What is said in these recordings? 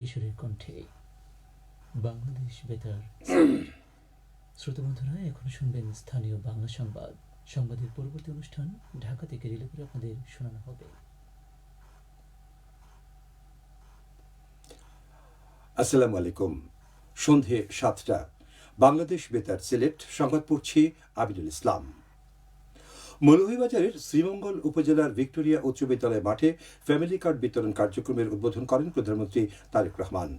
কিশোরের কণ্ঠে বাংলাদেশ বেতার। শ্রোতা বন্ধুরা, এখন শুনবেন স্থানীয় বাংলা সংবাদ। সংবাদের পরবর্তী অনুষ্ঠান ঢাকা থেকে রিলে করে আপনাদের শোনানো হবে। আসসালামু আলাইকুম। সন্ধে ৭টা, বাংলাদেশ বেতার সিলেট সংবাদ পড়ছি আবিদুল ইসলাম। মৌলভীবাজারের শ্রীমঙ্গল উপজেলার ভিক্টোরিয়া উচ্চ বিদ্যালয় মাঠে ফ্যামিলি কার্ড বিতরণ কার্যক্রমের উদ্বোধন করেন প্রধানমন্ত্রী তারেক রহমান।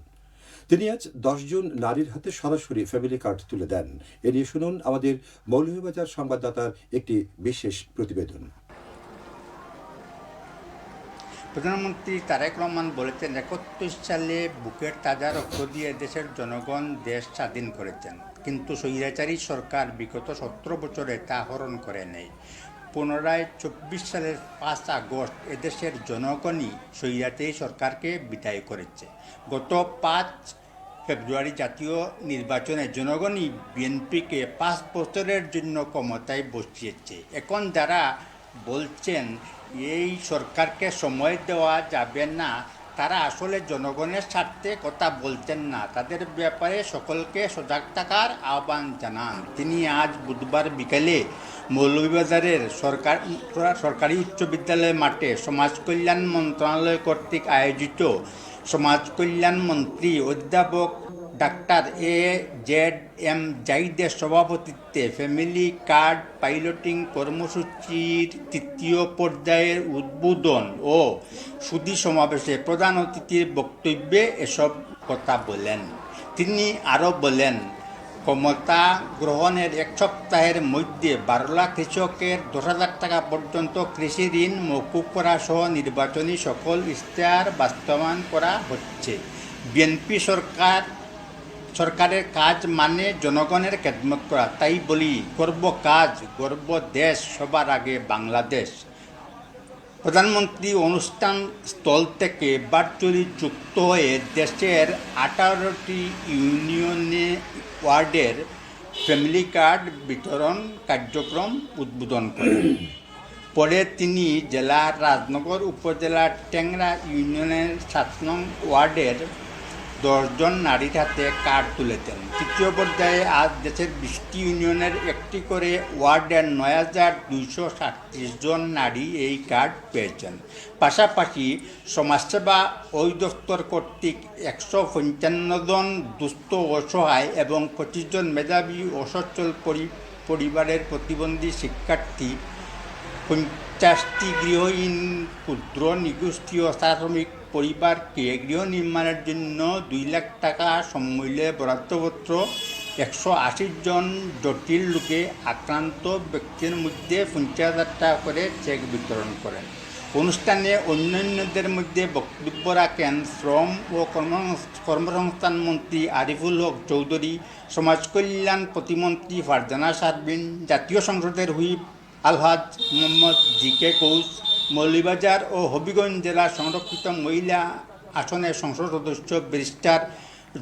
তিনি আজ ১০ জন নারীর হাতে সরাসরি ফ্যামিলি কার্ড তুলে দেন। এ নিয়ে শুনুন আমাদের মৌলভীবাজার সংবাদদাতার একটি বিশেষ প্রতিবেদন। প্রধানমন্ত্রী তারেক রহমান বলেছেন, ৭১ সালে বুকের তাজা রক্ত দিয়ে দেশের জনগণ দেশ স্বাধীন করেছেন, কিন্তু স্বৈরাচারী সরকার বিগত ১৭ বছরে তা হরণ করে নেই। পুনরায় ২৪ সালের ৫ আগস্ট এদেশের জনগণই স্বৈরাচারী সরকারকে বিদায় করেছে। গত ৫ ফেব্রুয়ারি জাতীয় নির্বাচনে জনগণই বিএনপিকে ৫ বছরের জন্য ক্ষমতায় বসিয়েছে। এখন যারা বলছেন এই সরকারকে সময় দেওয়া যাবে না, তারা আসলে জনগণের স্বার্থে কথা বলছেন না। তাদের ব্যাপারে সকলকে সজাগ থাকার আহ্বান জানান তিনি। আজ বুধবার বিকেলে মৌলভীবাজারের সরকারি উচ্চ বিদ্যালয় মাঠে সমাজ কল্যাণ মন্ত্রণালয় কর্তৃক আয়োজিত সমাজ কল্যাণ মন্ত্রী অধ্যাপক ডাক্তার AJM জাহিদের সভাপতিত্বে ফ্যামিলি কার্ড পাইলটিং কর্মসূচির ৩য় পর্যায়ের উদ্বোধন ও সুধী সমাবেশে প্রধান অতিথির বক্তব্যে এসব কথা বলেন। তিনি আরও বলেন, ক্ষমতা গ্রহণের ১ সপ্তাহের মধ্যে ১২ লাখ কৃষকের ১০,০০০ টাকা পর্যন্ত কৃষি ঋণ মওকুফ করা সহ নির্বাচনী সকল ইশতেহার বাস্তবায়ন করা হচ্ছে। বিএনপি সরকারের কাজ মানে জনগণের খেদমত করা। তাই বলি, করব কাজ, গর্ব দেশ, সবার আগে বাংলাদেশ। প্রধানমন্ত্রী অনুষ্ঠান স্থল থেকে ভার্চুয়ালি যুক্ত হয়ে দেশের ১৮টি ইউনিয়নে ওয়ার্ডের ফ্যামিলি কার্ড বিতরণ কার্যক্রম উদ্বোধন করেন। পরে তিনি জেলার রাজনগর উপজেলার টেংরা ইউনিয়নের ৭ নং ওয়ার্ডের ১০ জন নারীর হাতে কার্ড তুলে দেন। ৩য় পর্যায়ে আজ দেশের ২০টি ইউনিয়নের একটি করে ওয়ার্ডের ৯,২৩৭ জন নারী এই কার্ড পেয়েছেন। পাশাপাশি সমাজসেবা অধিদপ্তর কর্তৃক ১৫৫ জন দুস্থ অসহায় এবং ২৫ জন মেধাবী ও সচ্ছল পরিবারের প্রতিবন্ধী শিক্ষার্থী, ৫০টি গৃহহীন ক্ষুদ্র নিগোষ্ঠীয় শ্রমিক পরিবারকে গৃহ নির্মাণের জন্য ২ লাখ টাকা সমমূল্যে বরাদ্দপত্র, ১৮০ জন জটিল রোগে আক্রান্ত ব্যক্তির মধ্যে ৫০,০০০ টাকা করে চেক বিতরণ করেন। অনুষ্ঠানে অন্যান্যদের মধ্যে বক্তব্য রাখেন শ্রম ও কর্মসংস্থান মন্ত্রী আরিফুল হক চৌধুরী, সমাজ কল্যাণ প্রতিমন্ত্রী ফারজানা শারমিন, জাতীয় সংসদের হুইপ আলহাজ মোহাম্মদ GK কৌস, মৌলভীবাজার ও হবিগঞ্জ জেলা সংরক্ষিত মহিলা আসনের সংসদ সদস্য ব্যারিস্টার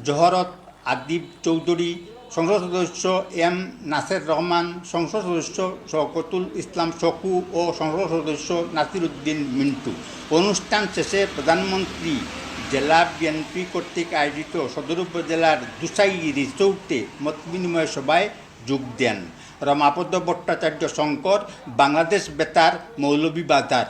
জহরত আদিব চৌধুরী, সংসদ সদস্য M নাসের রহমান, সংসদ সদস্য শওকতুল ইসলাম শকু ও সংসদ সদস্য নাসির উদ্দিন মিন্টু। অনুষ্ঠান শেষে প্রধানমন্ত্রী জেলা বিএনপি কর্তৃক আয়োজিত সদর উপজেলার দুসাই রিসোর্টে মতবিনিময় সভায় যোগ দেন। রমাপদ ভট্টাচার্য শঙ্কর, বাংলাদেশ বেতার, মৌলভীবাজার।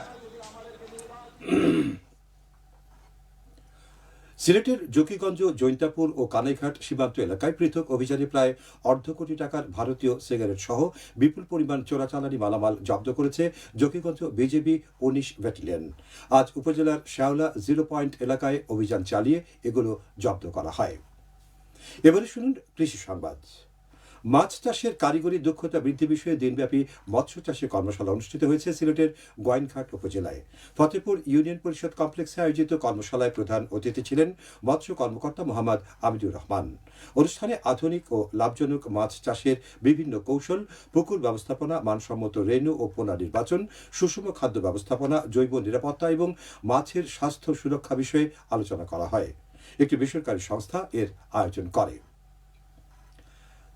সিলেটের জকিগঞ্জ, জৈন্তাপুর ও কানাইঘাট সীমান্ত এলাকায় পৃথক অভিযানে প্রায় অর্ধ কোটি টাকার ভারতীয় সিগারেট সহ বিপুল পরিমাণ চোরাচালানি মালামাল জব্দ করেছে জকিগঞ্জ বিজিবি ১৯ ব্যাটালিয়ন। আজ উপজেলার শেওলা 0 পয়েন্ট এলাকায় অভিযান চালিয়ে এগুলো জব্দ করা হয়। এবারে শুনুন কৃষি সংবাদ। মাছ চাষের কারিগরি দক্ষতা বৃদ্ধি বিষয়ে দিনব্যাপী মৎস্য চাষের কর্মশালা অনুষ্ঠিত হয়েছে সিলেটের গোয়াইনঘাট উপজেলায়। ফতেপুর ইউনিয়ন পরিষদ কমপ্লেক্সে আয়োজিত কর্মশালায় প্রধান অতিথি ছিলেন মৎস্য কর্মকর্তা মোহাম্মদ আমিদুর রহমান। অনুষ্ঠানে আধুনিক ও লাভজনক মাছ চাষের বিভিন্ন কৌশল, পুকুর ব্যবস্থাপনা, মানসম্মত রেণু ও পোনা নির্বাচন, সুষম খাদ্য ব্যবস্থাপনা, জৈব নিরাপত্তা এবং মাছের স্বাস্থ্য সুরক্ষা বিষয়ে আলোচনা করা হয়। একটি বেসরকারি সংস্থা এর আয়োজন করে।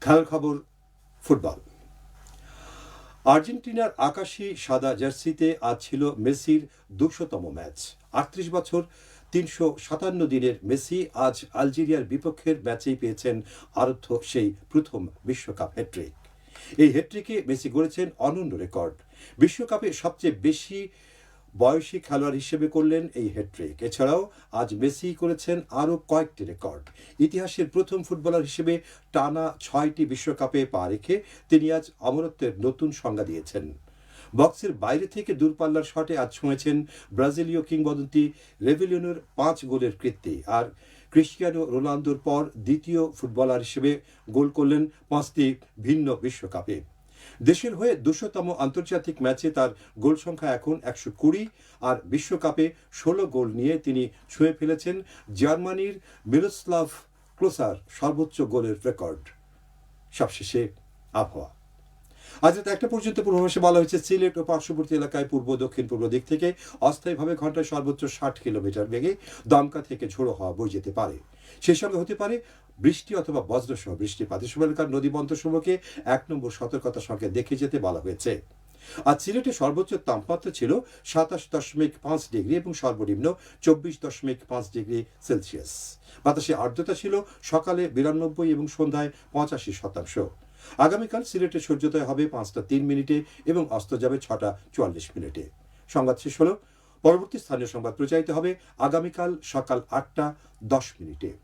খেলার খবর, ফুটবল। আর্জেন্টিনার আকাশী সাদা জার্সিতে আজ ছিল মেসির ২০০তম ম্যাচ। ৩৮ বছর 357 দিনের মেসি আজ আলজেরিয়ার বিপক্ষের ম্যাচেই পেয়েছেন আরাধ্য সেই প্রথম বিশ্বকাপ হ্যাট্রিক। এই হ্যাট্রিকে মেসি গড়েছেন অনন্য রেকর্ড। বিশ্বকাপে সবচেয়ে বেশি বয়সী খেলোয়াড় হিসেবে করলেন এই হ্যাট্রিক। এছাড়াও আজ মেসি করেছেন আরও কয়েকটি রেকর্ড। ইতিহাসের প্রথম ফুটবলার হিসেবে টানা 6টি বিশ্বকাপে পা রেখে তিনি আজ অমরত্বের নতুন সংজ্ঞা দিয়েছেন। বক্সের বাইরে থেকে দূরপাল্লার শটে আজ ছুঁয়েছেন ব্রাজিলীয় কিংবদন্তি রেভিলিওনোর 5 গোলের কীর্তি। আর ক্রিস্টিয়ানো রোনালদোর পর দ্বিতীয় ফুটবলার হিসেবে গোল করলেন 5টি ভিন্ন বিশ্বকাপে। দেশের হয়ে 200তম আন্তর্জাতিক ম্যাচে তার গোল সংখ্যা এখন 120, আর বিশ্বকাপে 16 গোল নিয়ে তিনি ছুঁয়ে ফেলেছেন জার্মানির মিরোস্লাভ ক্লোসার সর্বোচ্চ গোলের রেকর্ড। সবশেষে আবহাওয়া। আজ রাত 1টা পর্যন্ত পূর্বাভাসে বলা হয়েছে সিলেট ও পার্শ্ববর্তী এলাকায় পূর্ব দক্ষিণ পূর্ব দিক থেকে অস্থায়ীভাবে ঘন্টায় সর্বোচ্চ 60 কিলোমিটার বেগে দমকা থেকে ঝোড়ো হাওয়া বয়ে যেতে পারে। সেই সঙ্গে হতে পারে বৃষ্টি অথবা বজ্রসহ বৃষ্টিপাত। এসব এলাকার নদী বন্দরসমূহকে 1 নম্বর সতর্কতা সংকেত দেখে যেতে বলা হয়েছে। আজ সিলেটে সর্বোচ্চ তাপমাত্রা ছিল 27.5 ডিগ্রি এবং সর্বনিম্ন 24.5 ডিগ্রি সেলসিয়াস। বাতাসে আর্দ্রতা ছিল সকালে 92 এবং সন্ধ্যায় 85%। আগামীকাল সিলেটে সূর্যোদয় হবে 5:03 এবং অস্ত যাবে 6:44। সংবাদ শেষ হলো। পরবর্তী স্থানীয় সংবাদ প্রচারিত হবে আগামীকাল সকাল 8:10।